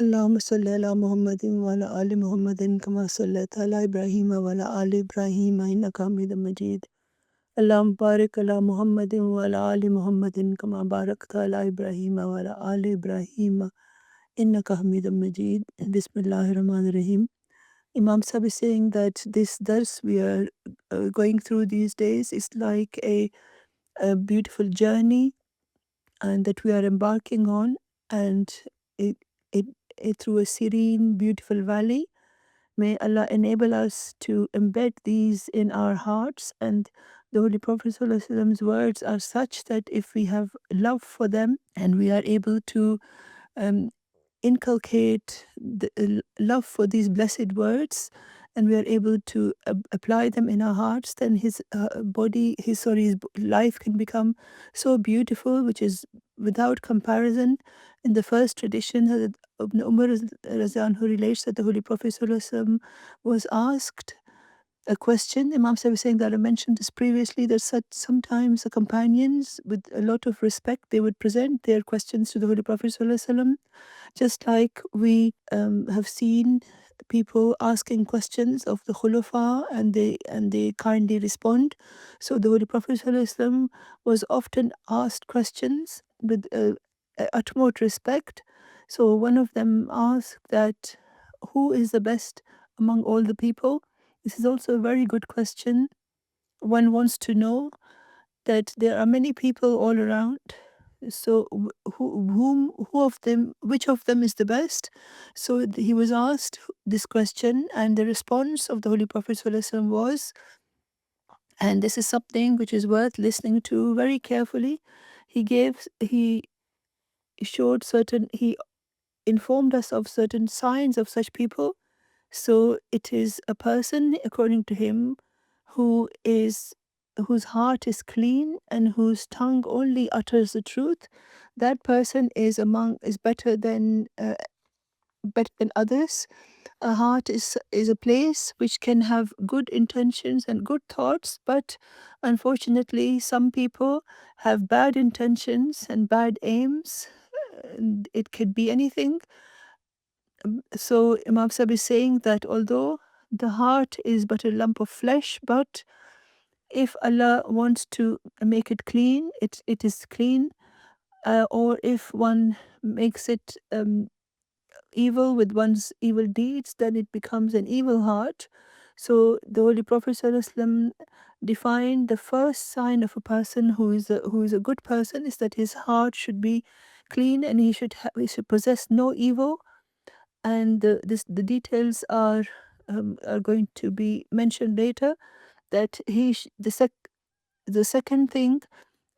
اللهم صل على محمد وعلى آل محمد كما صليت على إبراهيم وعلى آل إبراهيم إنك حميد مجيد. اللهم بارك على محمد وعلى آل محمد كما باركت على إبراهيم وعلى آل إبراهيم إنك حميد مجيد. Bismillahir Rahmanir Rahim. Imam Sahib is saying that this dars we are going through these days is like a beautiful journey and that we are embarking on, and it, it, it through a serene, beautiful valley. May Allah enable us to embed these in our hearts. And the Holy Prophet ﷺ's words are such that if we have love for them and we are able to um, inculcate the love for these blessed words, and we are able to apply them in our hearts, then his life can become so beautiful, which is without comparison. In the first tradition, Hazrat Ibn Umar who relates that the Holy Prophet ﷺ was asked a question. Imam Sahib is saying that I mentioned this previously, that sometimes the companions, with a lot of respect, they would present their questions to the Holy Prophet ﷺ, just like we have seen people asking questions of the Khulafa, and they kindly respond. So the Holy Prophet ﷺ was often asked questions with utmost respect. So one of them asked that, who is the best among all the people? This is also a very good question. One wants to know that there are many people all around. So which of them is the best? So he was asked this question, and the response of the Holy Prophet ﷺ was, and this is something which is worth listening to very carefully. He informed us of certain signs of such people. So it is a person, according to him, whose heart is clean and whose tongue only utters the truth. That person is better than others. A heart is a place which can have good intentions and good thoughts, but unfortunately, some people have bad intentions and bad aims. And it could be anything. So Imam Sahib is saying that although the heart is but a lump of flesh, but if Allah wants to make it clean, it is clean. Or if one makes it evil with one's evil deeds, then it becomes an evil heart. So the Holy Prophet ﷺ defined the first sign of a person who is a good person is that his heart should be clean, and he should possess no evil. And the details are going to be mentioned later. That the second thing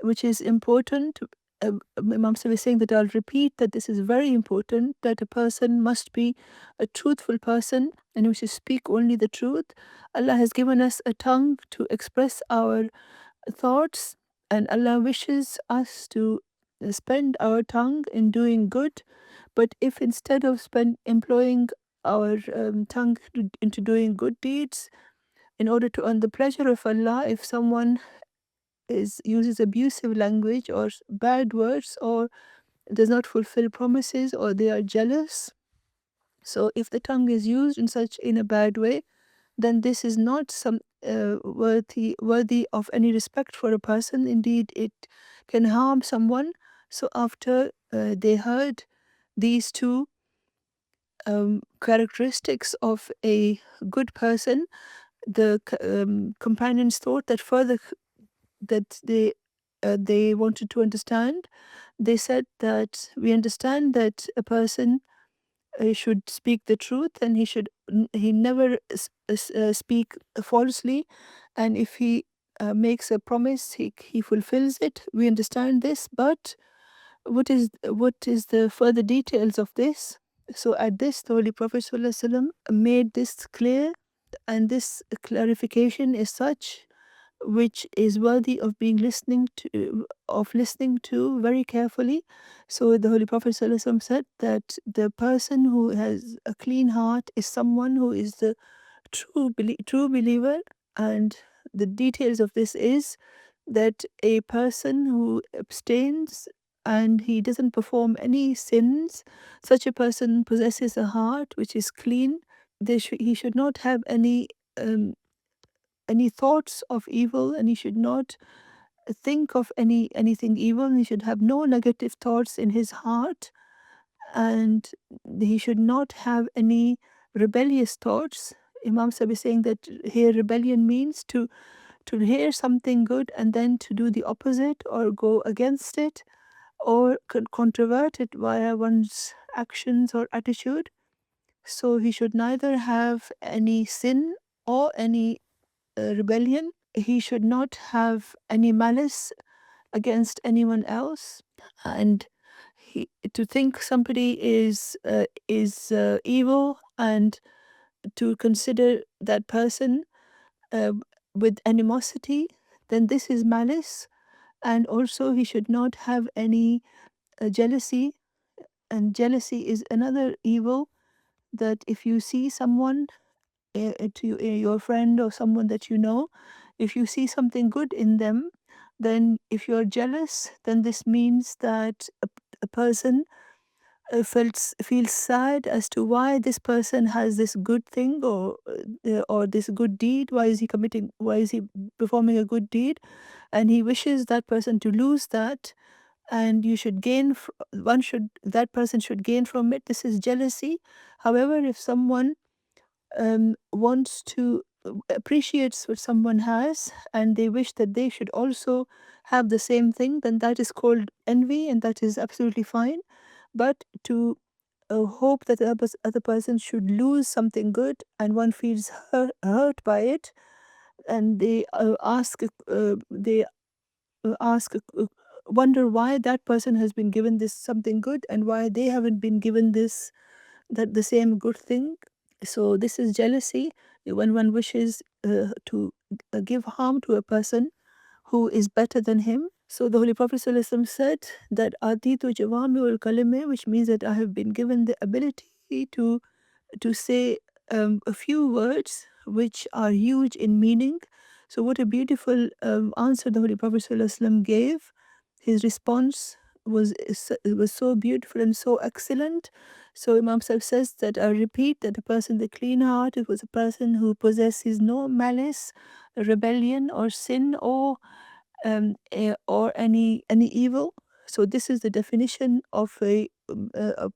which is important, Imam Sahib is saying that I'll repeat that this is very important, that a person must be a truthful person and we should speak only the truth. Allah has given us a tongue to express our thoughts, and Allah wishes us to spend our tongue in doing good. But if instead of employing our tongue into doing good deeds in order to earn the pleasure of Allah, if someone uses abusive language or bad words, or does not fulfill promises, or they are jealous, so if the tongue is used in a bad way, then this is not worthy of any respect for a person. Indeed, it can harm someone. So after they heard these two characteristics of a good person, the companions thought that further that they wanted to understand. They said that we understand that a person should speak the truth, and he never speak falsely, and if he makes a promise, he fulfills it. We understand this, but what is the further details of this? So at this, the Holy Prophet ﷺ made this clear, and this clarification is such which is worthy of listening to very carefully. So the Holy Prophet ﷺ said that the person who has a clean heart is someone who is the true believer, and the details of this is that a person who abstains and he doesn't perform any sins, such a person possesses a heart which is clean. He should not have um, any thoughts of evil, and he should not think of anything evil. He should have no negative thoughts in his heart, and he should not have any rebellious thoughts. Imam Sahib is saying that here rebellion means to hear something good and then to do the opposite or go against it or controvert it via one's actions or attitude. So he should neither have any sin or any rebellion. He should not have any malice against anyone else, and to think somebody is evil and to consider that person uh, with animosity, then this is malice. And also he should not have any jealousy, and jealousy is another evil, that if you see someone your friend or someone that you know, if you see something good in them, then if you're jealous, then this means that a person feels sad as to why this person has this good thing or this good deed. Why is he performing a good deed, and he wishes that person to lose that, and you should that person should gain from it. This is jealousy. However, if someone wants to appreciates what someone has and they wish that they should also have the same thing, then that is called envy, and that is absolutely fine. But to hope that the other person should lose something good and one feels hurt by it, and they ask wonder why that person has been given this something good and why they haven't been given the same good thing. So this is jealousy, when one wishes to give harm to a person who is better than him. So the Holy Prophet ﷺ said that Atitu Jawamiul Kalime, which means that I have been given the ability to say a few words which are huge in meaning. So, what a beautiful answer the Holy Prophet ﷺ gave. His response was so beautiful and so excellent. So, Imam Sahib says that I repeat that a person with a clean heart, it was a person who possesses no malice, rebellion, or sin, or any evil. So this is the definition of a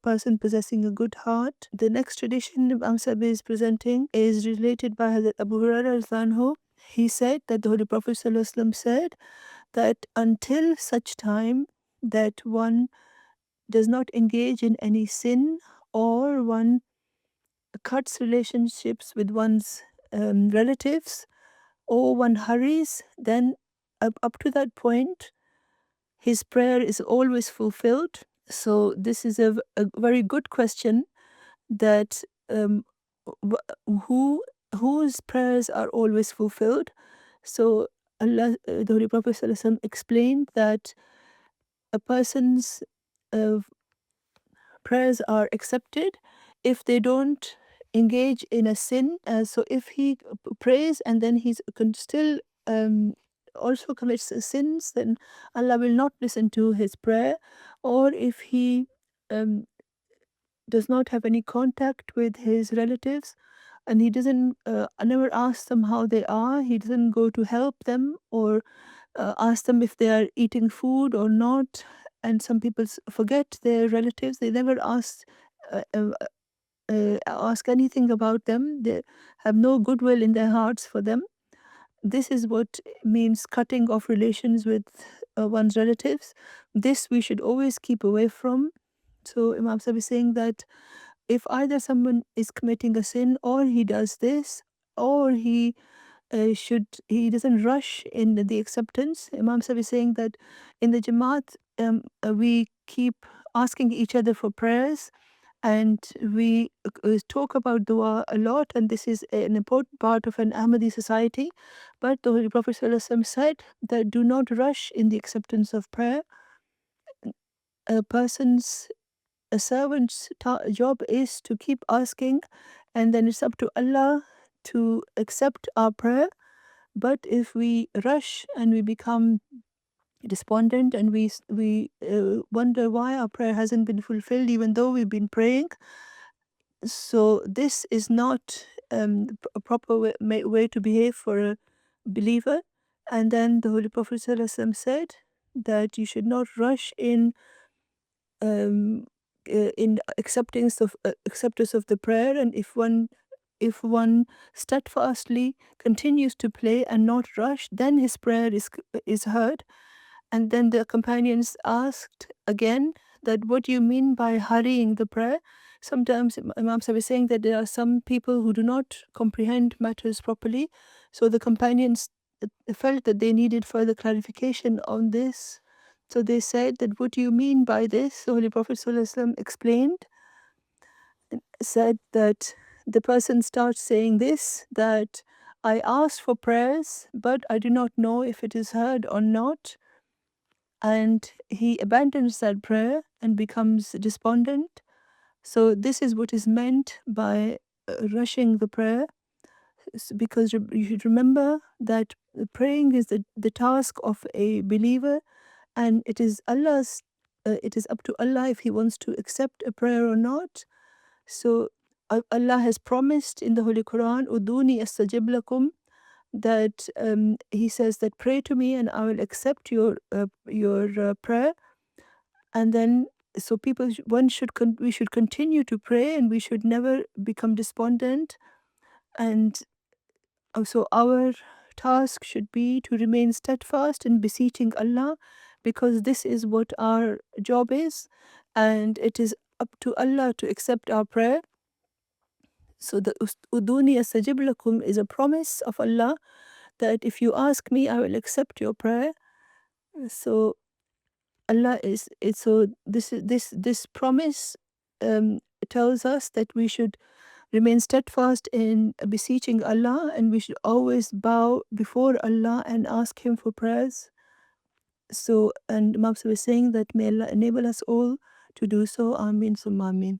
person possessing a good heart. The next tradition Imam Sabi is presenting is related by Hazrat Abu Hurairah radhiyallahu anhu. He said that the Holy Prophet sallallahu alaihi wasallam said that until such time that one does not engage in any sin, or one cuts relationships with one's relatives, or one hurries, then up to that point his prayer is always fulfilled. So this is a very good question, that who whose prayers are always fulfilled. So the Holy Prophet ﷺ explained that a person's uh, prayers are accepted if they don't engage in a sin. So if he prays and then he's still also commits sins, then Allah will not listen to his prayer. Or if he um, does not have any contact with his relatives, and he doesn't never asks them how they are, he doesn't go to help them or ask them if they are eating food or not. And some people forget their relatives, they never uh, uh, ask anything about them, they have no goodwill in their hearts for them. This is what means cutting off relations with one's relatives. This we should always keep away from. So Imam Sahib is saying that if either someone is committing a sin, or he does this, or he doesn't rush in the acceptance. Imam Sahib is saying that in the Jamaat, we keep asking each other for prayers, and we talk about dua a lot, and this is an important part of an Ahmadi society. But the Holy Prophet ﷺ said that do not rush in the acceptance of prayer. A person's a servant's job is to keep asking, and then it's up to Allah to accept our prayer. But if we rush and we become despondent, and we wonder why our prayer hasn't been fulfilled even though we've been praying. So this is not a proper way to behave for a believer. And then the Holy Prophet ﷺ said that you should not rush in acceptance of the prayer, and if one steadfastly continues to pray and not rush, then his prayer is heard. And then the companions asked again that, what do you mean by hurrying the prayer? Sometimes Imam Sahib is saying that there are some people who do not comprehend matters properly. So the companions felt that they needed further clarification on this. So they said that, what do you mean by this? The Holy Prophet ﷺ explained, said that the person starts saying this, that I asked for prayers, but I do not know if it is heard or not. And he abandons that prayer and becomes despondent. So this is what is meant by rushing the prayer, because you should remember that praying is the task of a believer, and it is it is up to Allah if He wants to accept a prayer or not. So Allah has promised in the Holy Quran, "Uduni astajib lakum," that He says that pray to me and I will accept your prayer. And then so we should continue to pray, and we should never become despondent. And so our task should be to remain steadfast in beseeching Allah, because this is what our job is, and it is up to Allah to accept our prayer. So the uduni astajib lakum is a promise of Allah that if you ask me, I will accept your prayer. So Allah is it. So this promise tells us that we should remain steadfast in beseeching Allah, and we should always bow before Allah and ask Him for prayers. So, and Imam was saying that may Allah enable us all to do so. Ameen summa ameen.